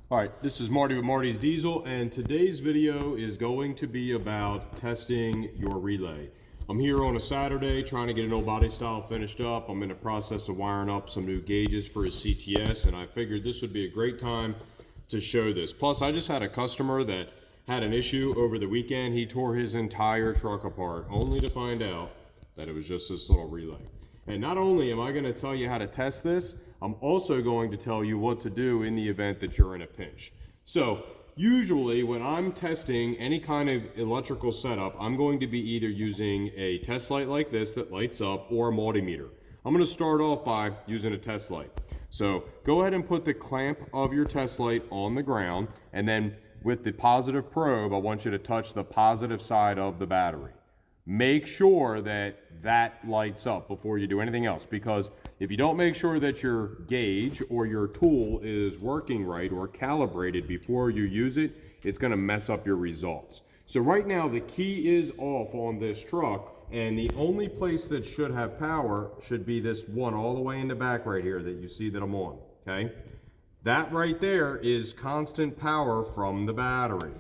All right, this is Marty with Marty's Diesel, and today's video is going to be about testing your relay. I'm here on a Saturday trying to get an old body style finished up. I'm in the process of wiring up some new gauges for his CTS, and I figured this would be a great time to show this. Plus, I just had a customer that had an issue over the weekend. He tore his entire truck apart, only to find out that it was just this little relay. And not only am I going to tell you how to test this, I'm also going to tell you what to do in the event that you're in a pinch. So usually when I'm testing any kind of electrical setup, I'm going to be either using a test light like this that lights up or a multimeter. I'm going to start off by using a test light. So go ahead and put the clamp of your test light on the ground, and then with the positive probe, I want you to touch the positive side of the battery. Make sure that that lights up before you do anything else, because if you don't make sure that your gauge or your tool is working right or calibrated before you use it, it's going to mess up your results. So right now the key is off on this truck, and the only place that should have power should be this one all the way in the back right here that you see that I'm on, okay? That right there is constant power from the battery,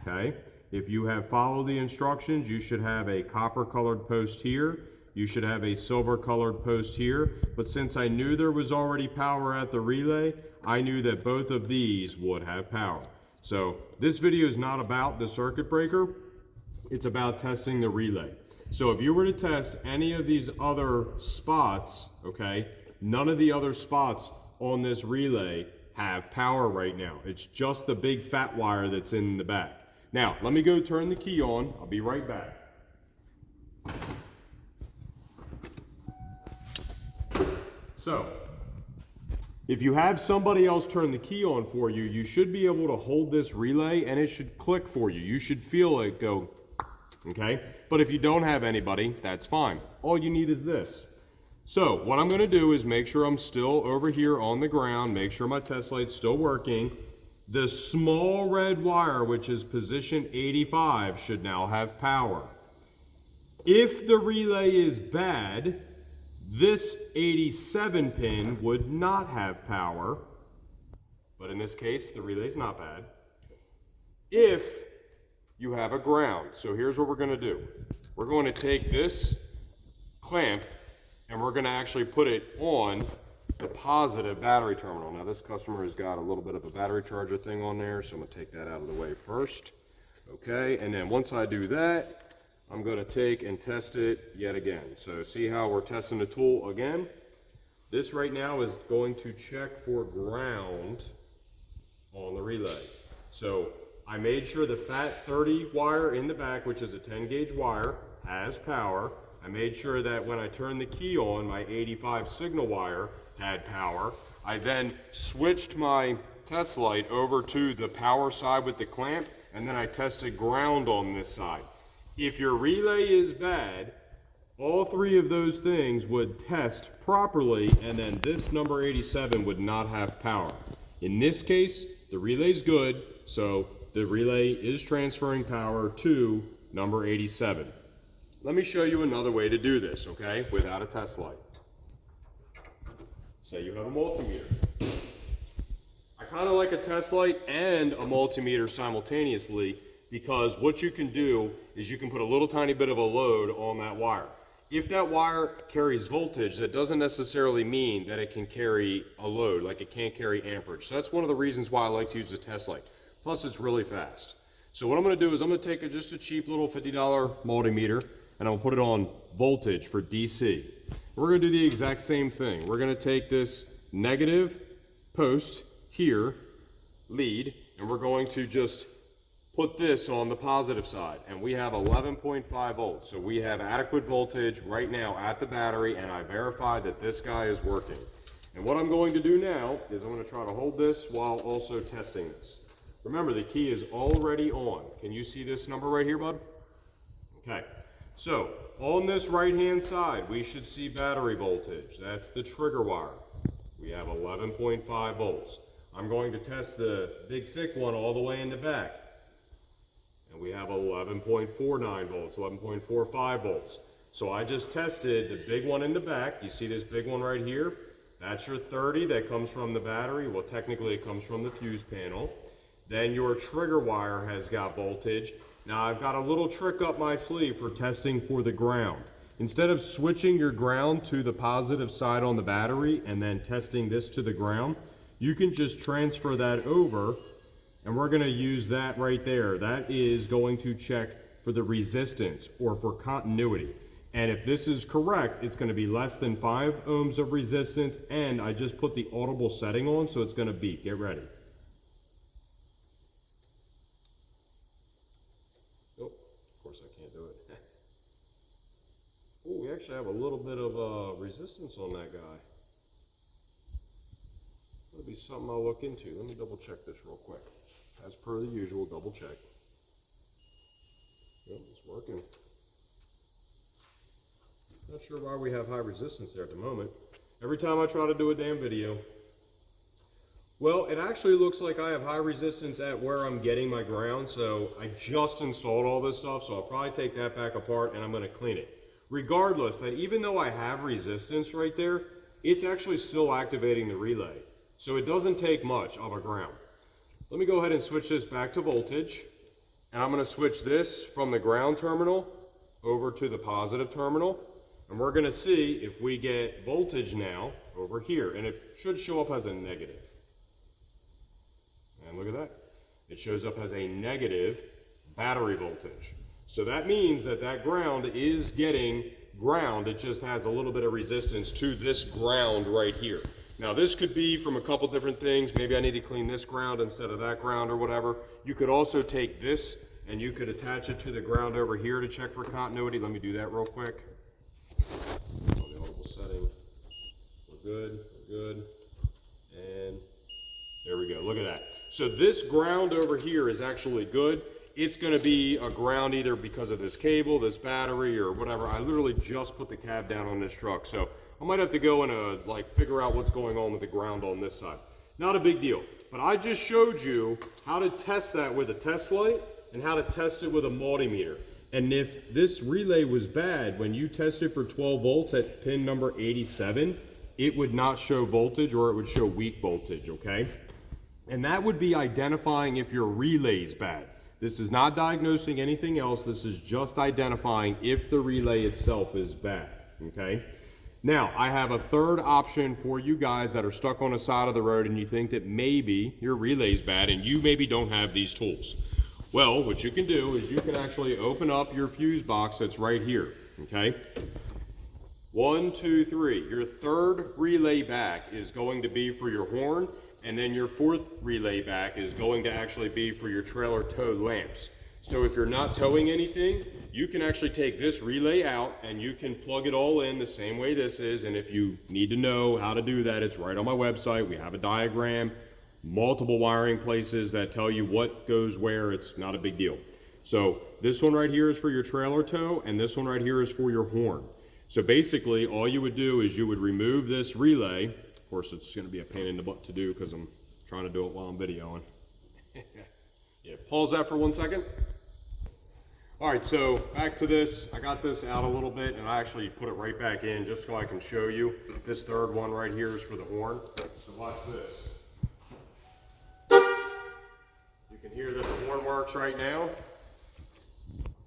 okay? If you have followed the instructions, you should have a copper colored post here. You should have a silver colored post here. But since I knew there was already power at the relay, I knew that both of these would have power. So this video is not about the circuit breaker. It's about testing the relay. So if you were to test any of these other spots, okay, none of the other spots on this relay have power right now. It's just the big fat wire that's in the back. Now, let me go turn the key on. I'll be right back. So, if you have somebody else turn the key on for you, you should be able to hold this relay and it should click for you. You should feel it go, okay? But if you don't have anybody, that's fine. All you need is this. So, what I'm gonna do is make sure I'm still over here on the ground, make sure my test light's still working. The small red wire, which is position 85, should now have power. If the relay is bad, this 87 pin would not have power, but in this case, the relay's not bad. If you have a ground, so here's what we're gonna do. We're going to take this clamp and we're gonna actually put it on the positive battery terminal. Now this customer has got a little bit of a battery charger thing on there, so I'm gonna take that out of the way first. Okay, and then once I do that, I'm gonna take and test it yet again. So see how we're testing the tool again? This right now is going to check for ground on the relay. So I made sure the fat 30 wire in the back, which is a 10 gauge wire, has power. I made sure that when I turned the key on, my 85 signal wire had power. I then switched my test light over to the power side with the clamp, and then I tested ground on this side. If your relay is bad, all three of those things would test properly, and then this number 87 would not have power. In this case, the relay's good, so the relay is transferring power to number 87. Let me show you another way to do this, okay, without a test light. Say you have a multimeter. I kind of like a test light and a multimeter simultaneously, because what you can do is you can put a little tiny bit of a load on that wire. If that wire carries voltage, that doesn't necessarily mean that it can carry a load, like it can't carry amperage. So that's one of the reasons why I like to use a test light. Plus it's really fast. So what I'm going to do is I'm going to take just a cheap little $50 multimeter, and I'm going to put it on voltage for DC. We're going to do the exact same thing. We're going to take this negative post here, lead, and we're going to just put this on the positive side. And we have 11.5 volts. So we have adequate voltage right now at the battery, and I verified that this guy is working. And what I'm going to do now is I'm going to try to hold this while also testing this. Remember, the key is already on. Can you see this number right here, bud? Okay. So, on this right-hand side, we should see battery voltage. That's the trigger wire. We have 11.5 volts. I'm going to test the big thick one all the way in the back. And we have 11.49 volts, 11.45 volts. So I just tested the big one in the back. You see this big one right here? That's your 30 that comes from the battery. Well, technically it comes from the fuse panel. Then your trigger wire has got voltage. Now I've got a little trick up my sleeve for testing for the ground. Instead of switching your ground to the positive side on the battery and then testing this to the ground, you can just transfer that over, and we're going to use that right there. That is going to check for the resistance or for continuity. And if this is correct, it's going to be less than 5 ohms of resistance, and I just put the audible setting on, so it's going to beep. Get ready. Oh, of course I can't do it. Oh, we actually have a little bit of resistance on that guy. That'll be something I'll look into. Let me double check this real quick. As per the usual, double check. Yep, it's working. Not sure why we have high resistance there at the moment. Every time I try to do a damn video. Well, it actually looks like I have high resistance at where I'm getting my ground, so I just installed all this stuff, so I'll probably take that back apart and I'm going to clean it. Regardless, that even though I have resistance right there, it's actually still activating the relay. So it doesn't take much of a ground. Let me go ahead and switch this back to voltage. And I'm going to switch this from the ground terminal over to the positive terminal. And we're going to see if we get voltage now over here. And it should show up as a negative. And look at that. It shows up as a negative battery voltage. So that means that that ground is getting ground. It just has a little bit of resistance to this ground right here. Now this could be from a couple different things. Maybe I need to clean this ground instead of that ground or whatever. You could also take this and you could attach it to the ground over here to check for continuity. Let me do that real quick. On the audible setting. We're good, we're good. And there we go, look at that. So this ground over here is actually good. It's going to be a ground either because of this cable, this battery, or whatever. I literally just put the cab down on this truck, so I might have to go and figure out what's going on with the ground on this side. Not a big deal, but I just showed you how to test that with a test light and how to test it with a multimeter. And if this relay was bad, when you tested for 12 volts at pin number 87, it would not show voltage, or it would show weak voltage, okay? And that would be identifying if your relay is bad. This is not diagnosing anything else. This is just identifying if the relay itself is bad, okay? Now, I have a third option for you guys that are stuck on the side of the road and you think that maybe your relay is bad and you maybe don't have these tools. Well, what you can do is you can actually open up your fuse box that's right here, okay? 1, 2, 3. Your third relay back is going to be for your horn, and then your fourth relay back is going to actually be for your trailer tow lamps. So if you're not towing anything, you can actually take this relay out and you can plug it all in the same way this is. And if you need to know how to do that, it's right on my website. We have a diagram, multiple wiring places that tell you what goes where. It's not a big deal. So this one right here is for your trailer tow, and this one right here is for your horn. So basically all you would do is you would remove this relay. Of course, it's going to be a pain in the butt to do because I'm trying to do it while I'm videoing. Yeah, pause that for 1 second. All right, so back to this. I got this out a little bit and I actually put it right back in just so I can show you. This third one right here is for the horn. So watch this. You can hear that the horn works right now.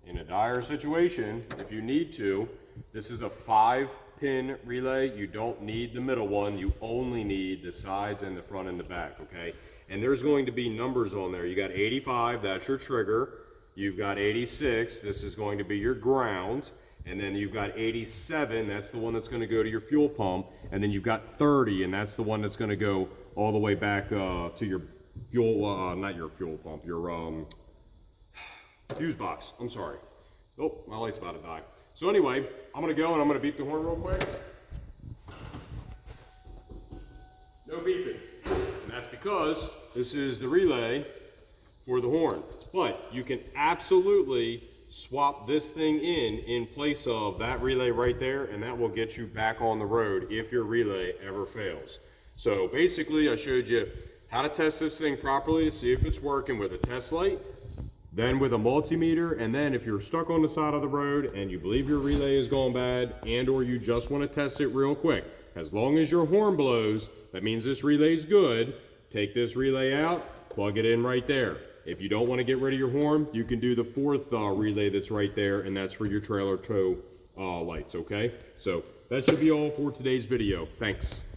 In a dire situation, if you need to, this is a 5-pin relay. You don't need the middle one. You only need the sides and the front and the back, okay? And there's going to be numbers on there. You got 85, that's your trigger. You've got 86, this is going to be your ground. And then you've got 87, that's the one that's going to go to your fuel pump. And then you've got 30, and that's the one that's going to go all the way back to your fuel, not your fuel pump, your fuse box. I'm sorry. Oh, my light's about to die. So anyway, I'm going to go and I'm going to beep the horn real quick. No beeping. And that's because this is the relay for the horn. But you can absolutely swap this thing in place of that relay right there, and that will get you back on the road if your relay ever fails. So basically I showed you how to test this thing properly to see if it's working with a test light, then with a multimeter, and then if you're stuck on the side of the road and you believe your relay is going bad and or you just want to test it real quick, As long as your horn blows, that means this relay's good. Take this relay out, plug it in right there. If you don't want to get rid of your horn, you can do the fourth relay that's right there, and that's for your trailer tow lights, okay? So that should be all for today's video. Thanks.